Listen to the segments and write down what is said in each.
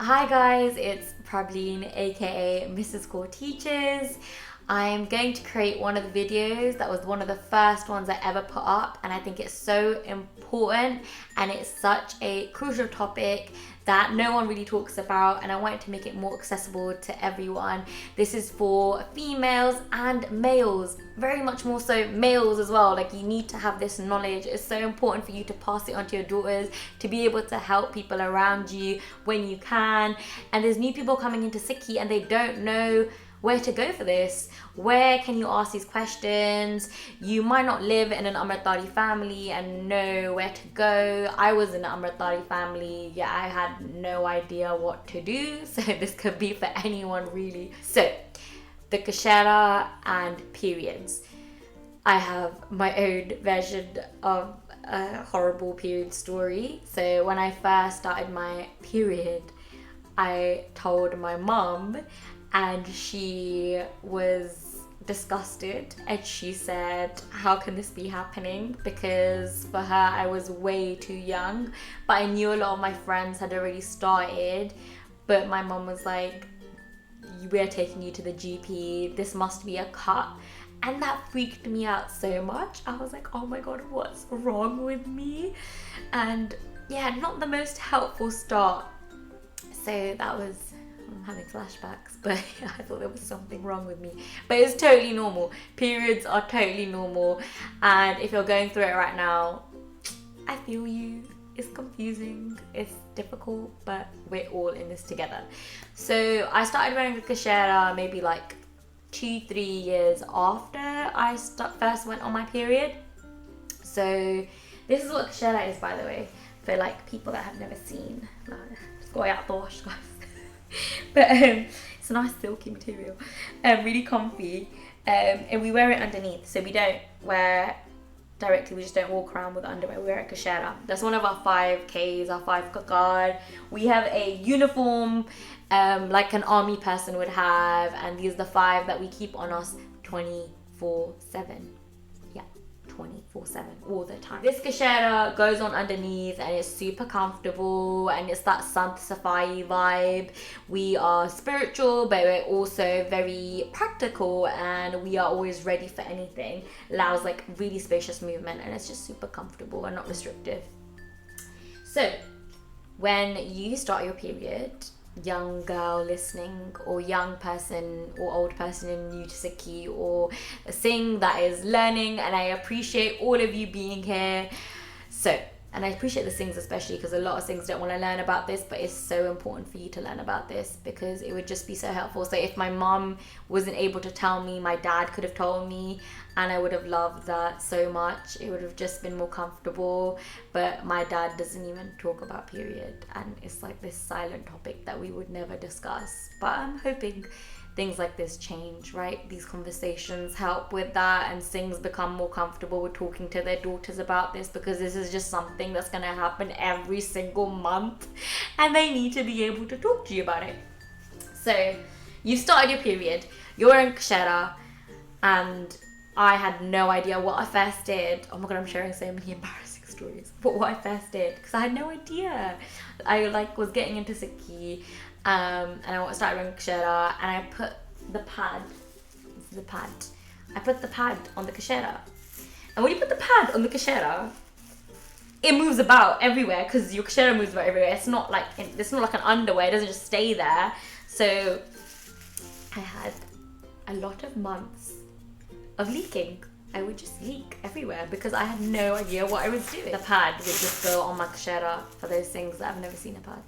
Hi guys, it's Prableen aka Mrs. Core Teachers. I'm going to create one of the videos that was one of the first ones I ever put up, and I think it's so important and it's such a crucial topic that no one really talks about, and I wanted to make it more accessible to everyone. This is for females and males, very much more so males as well. Like, you need to have this knowledge. It's so important for you to pass it on to your daughters, to be able to help people around you when you can. And there's new people coming into Sikhi and they don't know where to go for this. Where can you ask these questions? You might not live in an Amritdhari family and know where to go. I was in an Amritdhari family. Yeah, I had no idea what to do. So this could be for anyone really. So the Kashera and periods. I have my own version of a horrible period story. So when I first started my period, I told my mum, and she was disgusted, and she said, how can this be happening? Because for her, I was way too young, but I knew a lot of my friends had already started. But my mum was like, we're taking you to the GP, this must be a cut. And that freaked me out so much. I was like, oh my god, what's wrong with me? And yeah, not the most helpful start. So that was, I'm having flashbacks, but I thought there was something wrong with me. But it's totally normal. Periods are totally normal. And if you're going through it right now, I feel you. It's confusing, it's difficult, but we're all in this together. So I started wearing a Kashera maybe like 2-3 years after I first went on my period. So this is what Kashera is, by the way, for like people that have never seen. But it's a nice silky material, really comfy, and we wear it underneath, so we don't wear directly, we just don't walk around with underwear, we wear a Kashera. That's one of our 5Ks, our 5 guard. We have a uniform like an army person would have, and these are the 5 that we keep on us 24/7. 24/7 all the time. This Kashera goes on underneath and it's super comfortable, and it's that Sant Safai vibe. We are spiritual, but we're also very practical, and we are always ready for anything. Allows like really spacious movement, and it's just super comfortable and not restrictive. So when you start your period, young girl listening, or young person or old person new to Sikhi, or a Singh that is learning, and I appreciate all of you being here. So, and I appreciate the Singhs especially, because a lot of Singhs don't want to learn about this, but it's so important for you to learn about this because it would just be so helpful. So if my mom wasn't able to tell me, my dad could have told me, and I would have loved that so much. It would have just been more comfortable. But my dad doesn't even talk about period, and it's like this silent topic that we would never discuss. But I'm hoping things like this change, right? These conversations help with that, and Singhs become more comfortable with talking to their daughters about this, because this is just something that's going to happen every single month, and they need to be able to talk to you about it. So you started your period, you're in Kashera, and I had no idea what I first did. Oh my god, I'm sharing so many embarrassing stories. But what I first did, because I had no idea. I like was getting into Sikhi, and I started wearing Kashera, and I put the pad. This is the pad. I put the pad on the Kashera, and when you put the pad on the Kashera, it moves about everywhere, because your Kashera moves about everywhere. It's not like an underwear. It doesn't just stay there. So I had a lot of months of leaking. I would just leak everywhere because I had no idea what I was doing. The pad would just go on my Kashera, for those things that have never seen a pad.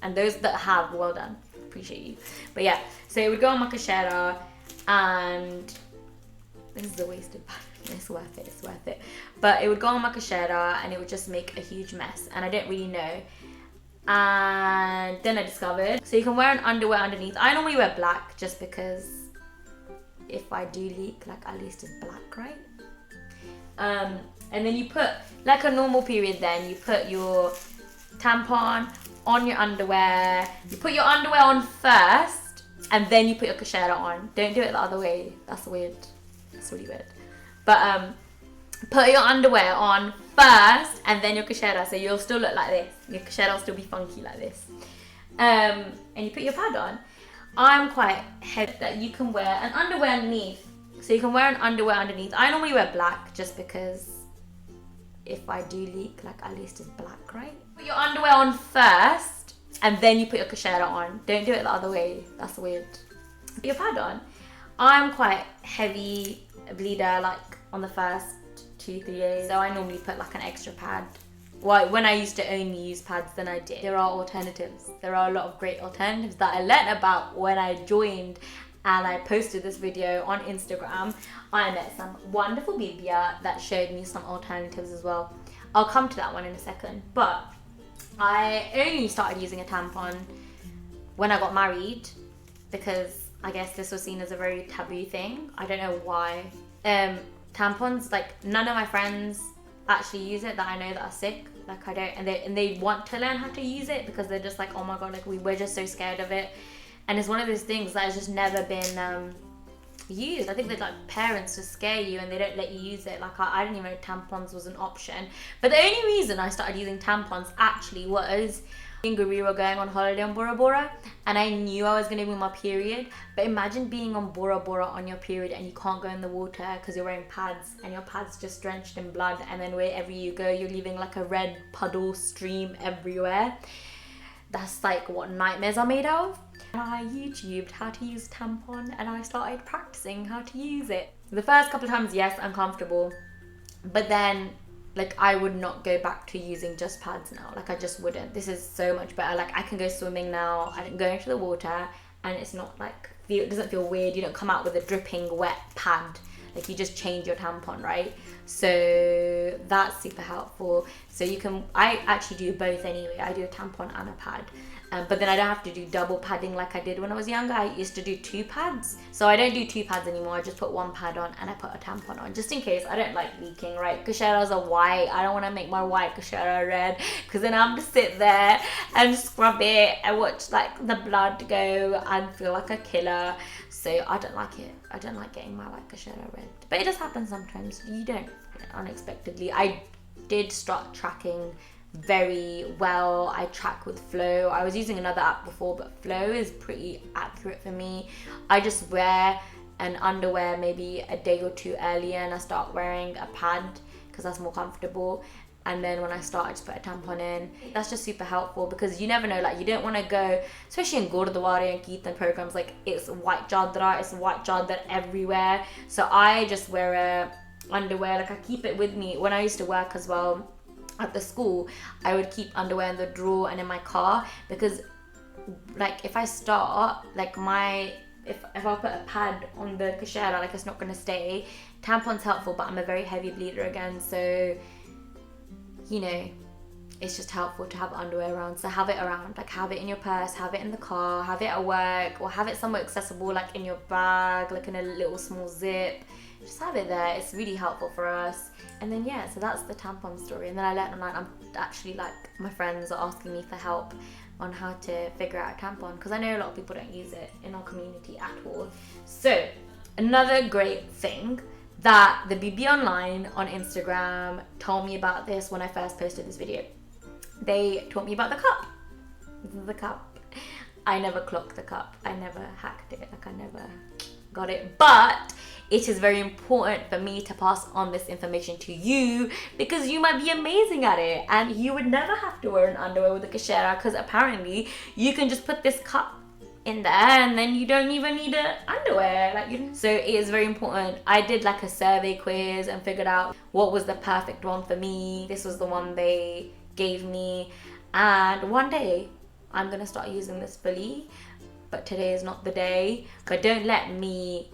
And those that have, well done. Appreciate you. But yeah, so it would go on my Kashera, and this is a wasted pad. It's worth it, it's worth it. But it would go on my Kashera, and it would just make a huge mess, and I didn't really know. And then I discovered, so you can wear an underwear underneath. I normally wear black just because if I do leak, like at least it's black, right? And then you put, like a normal period, then you put your tampon on your underwear. You put your underwear on first, and then you put your Kashera on. Don't do it the other way. That's weird. That's really weird. But put your underwear on first, and then your Kashera. So you'll still look like this. Your Kashera will still be funky like this. and you put your pad on. I'm quite heavy that you can wear an underwear underneath. So you can wear an underwear underneath. I normally wear black just because if I do leak, like at least it's black, right? Put your underwear on first and then you put your kashera on. Don't do it the other way. That's weird. Put your pad on. I'm quite heavy bleeder like on the first 2-3 days. So I normally put like an extra pad. Well, when I used to only use pads, then I did. There are alternatives. There are a lot of great alternatives that I learned about when I joined and I posted this video on Instagram. I met some wonderful bibia that showed me some alternatives as well. I'll come to that one in a second. But I only started using a tampon when I got married because I guess this was seen as a very taboo thing. I don't know why. Tampons, like none of my friends actually use it that I know that are sick. Like I don't, and they want to learn how to use it because they're just like, oh my god, like we're just so scared of it. And it's one of those things that has just never been used. I think that like parents just scare you and they don't let you use it. Like I didn't even know tampons was an option. But the only reason I started using tampons actually was we were going on holiday on Bora Bora and I knew I was going to be on my period. But imagine being on Bora Bora on your period and you can't go in the water because you're wearing pads and your pads just drenched in blood, and then wherever you go you're leaving like a red puddle stream everywhere. That's like what nightmares are made of. And I YouTubed how to use tampon and I started practicing how to use it. The first couple of times, yes, uncomfortable, but then like I would not go back to using just pads now. Like I just wouldn't. This is so much better. Like I can go swimming now. I can go into the water and it's not like, it doesn't feel weird. You don't come out with a dripping wet pad. Like you just change your tampon, right? So that's super helpful. So you can, I actually do both anyway. I do a tampon and a pad. But then I don't have to do double padding like I did when I was younger. I used to do 2 pads. So I don't do 2 pads anymore. I just put 1 pad on and I put a tampon on just in case. I don't like leaking, right? Kasheras are white. I don't want to make my white kashera red because then I have to sit there and scrub it and watch like the blood go and feel like a killer. So I don't like it. I don't like getting my white kashera red. But it does happen sometimes. You don't unexpectedly. I did start tracking very well. I track with Flow. I was using another app before, but Flow is pretty accurate for me. I just wear an underwear maybe a day or 2 earlier and I start wearing a pad because that's more comfortable. And then when I start, I just put a tampon in. That's just super helpful because you never know, like you don't want to go, especially in Gurdwara and Kirtan programs, like it's white chadra everywhere. So I just wear a underwear, like I keep it with me. When I used to work as well at the school, I would keep underwear in the drawer and in my car because like if I start, like if I put a pad on the kashera, like it's not going to stay. Tampon's helpful, but I'm a very heavy bleeder again, so you know, it's just helpful to have underwear around. So have it around, like have it in your purse, have it in the car, have it at work, or have it somewhere accessible, like in your bag, like in a little small zip. Just have it there. It's really helpful for us. And then yeah, so that's the tampon story. And then I learned online, I'm actually like, my friends are asking me for help on how to figure out a tampon because I know a lot of people don't use it in our community at all. So another great thing that the BB Online on Instagram told me about this when I first posted this video. They taught me about the cup. This is the cup. I never clocked the cup. I never hacked it. Like I never got it. But it is very important for me to pass on this information to you because you might be amazing at it and you would never have to wear an underwear with a kashera because apparently you can just put this cup in there and then you don't even need a underwear, like so it is very important. I did like a survey quiz and figured out what was the perfect one for me. This was the one they gave me, and one day I'm gonna start using this fully, but today is not the day. But don't let me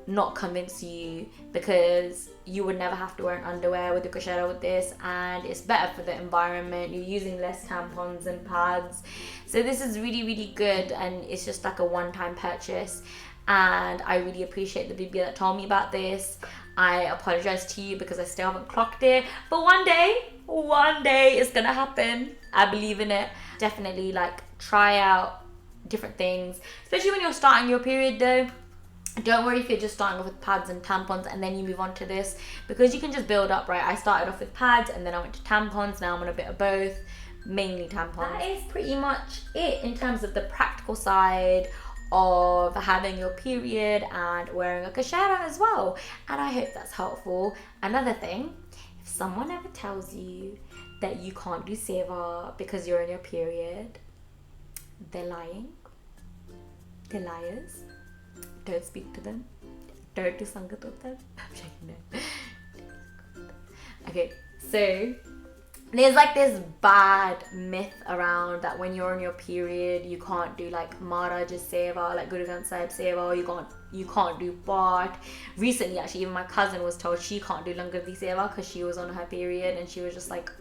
not convince you because you would never have to wear an underwear with the kashera with this, and it's better for the environment. You're using less tampons and pads, so this is really, really good, and it's just like a one-time purchase. And I really appreciate the BB that told me about this. I apologize to you because I still haven't clocked it, but one day it's gonna happen. I believe in it. Definitely like try out different things, especially when you're starting your period though. Don't worry if you're just starting off with pads and tampons and then you move on to this, because you can just build up, right? I started off with pads and then I went to tampons. Now I'm on a bit of both, mainly tampons. That is pretty much it in terms of the practical side of having your period and wearing a kashera as well. And I hope that's helpful. Another thing, if someone ever tells you that you can't do seva because you're in your period, they're lying. They're liars. Don't speak to them. Don't do sangat with them. I'm checking them. Okay, so there's like this bad myth around that when you're on your period you can't do like Maharaj seva, like Guru Granth Sahib seva, you can't do part. Recently actually even my cousin was told she can't do Langar Di seva because she was on her period, and she was just like,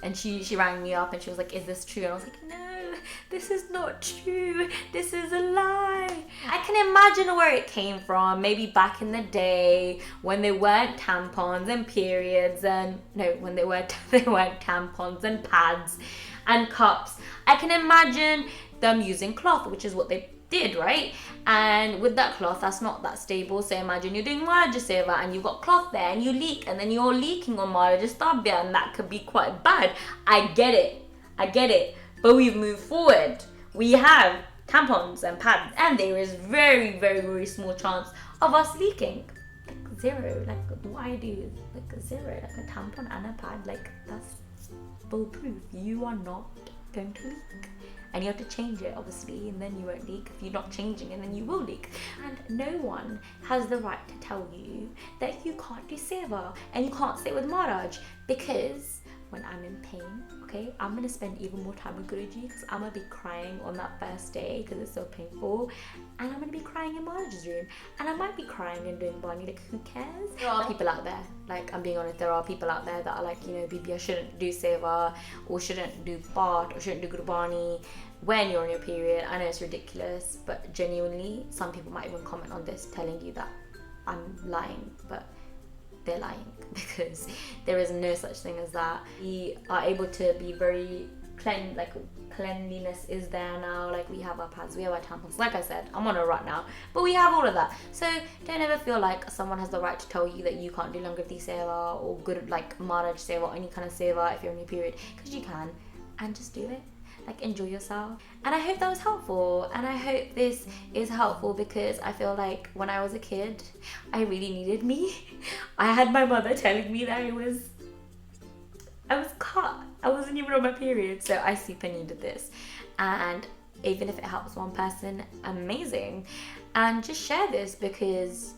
and she rang me up and she was like, is this true? And I was like, no, this is not true. This is a lie. I can imagine where it came from. Maybe back in the day when there weren't tampons and periods and, no, when there weren't tampons and pads and cups. I can imagine them using cloth, which is what they did, right? And with that cloth, that's not that stable. So imagine you're doing Maharaj seva and you've got cloth there and you leak, and then you're leaking on Maharaj Tabya, and that could be quite bad. I get it, but we've moved forward. We have tampons and pads, and there is very, very, very small chance of us leaking. Like zero. Like what I do is like zero. Like a tampon and a pad, like that's foolproof. You are not going to leak. And you have to change it, obviously, and then you won't leak. If you're not changing, and then you will leak. And no one has the right to tell you that you can't do seva and you can't sit with Maharaj, because when I'm in pain, okay, I'm gonna spend even more time with Guruji, because I'm gonna be crying on that first day because it's so painful, and I'm gonna be crying in Maharaj's room, and I might be crying and doing Bani. Like, who cares? There are people out there, like, I'm being honest, there are people out there that are like, you know, Bibi, I shouldn't do seva, or shouldn't do Part, or shouldn't do Gurbani when you're on your period. I know it's ridiculous, but genuinely, some people might even comment on this telling you that I'm lying, but they're lying, because there is no such thing as that. We are able to be very cleanliness is there now. Like, we have our pads, we have our tampons. Like I said, I'm on a rut now, but we have all of that. So don't ever feel like someone has the right to tell you that you can't do Langarti seva or good like Maharaj seva or any kind of seva if you're on your period, because you can, and just do it. Like, enjoy yourself. And I hope that was helpful, and I hope this is helpful, because I feel like when I was a kid I really needed me. I had my mother telling me that I was cut, I wasn't even on my period, so I super needed this. And even if it helps one person, amazing. And just share this, because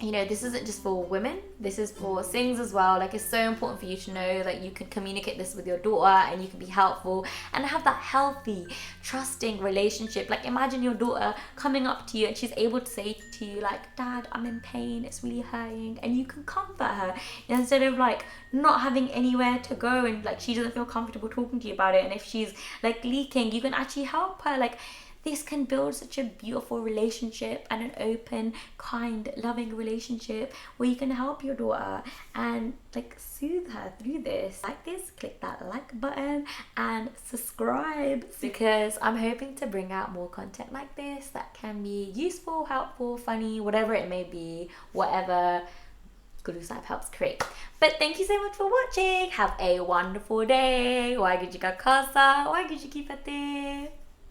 you know, this isn't just for women, this is for Singhs as well. Like, it's so important for you to know that you can communicate this with your daughter, and you can be helpful and have that healthy, trusting relationship. Like, imagine your daughter coming up to you and she's able to say to you like, Dad, I'm in pain, it's really hurting, and you can comfort her instead of like not having anywhere to go, and like she doesn't feel comfortable talking to you about it. And if she's like leaking, you can actually help her. Like, this can build such a beautiful relationship, and an open, kind, loving relationship where you can help your daughter and like soothe her through this. Like this, click that like button and subscribe, because I'm hoping to bring out more content like this that can be useful, helpful, funny, whatever it may be, whatever Guru Sahib helps create. But thank you so much for watching. Have a wonderful day. Waheguru Ji Ka Khalsa, Waheguru Ji Ki Fateh.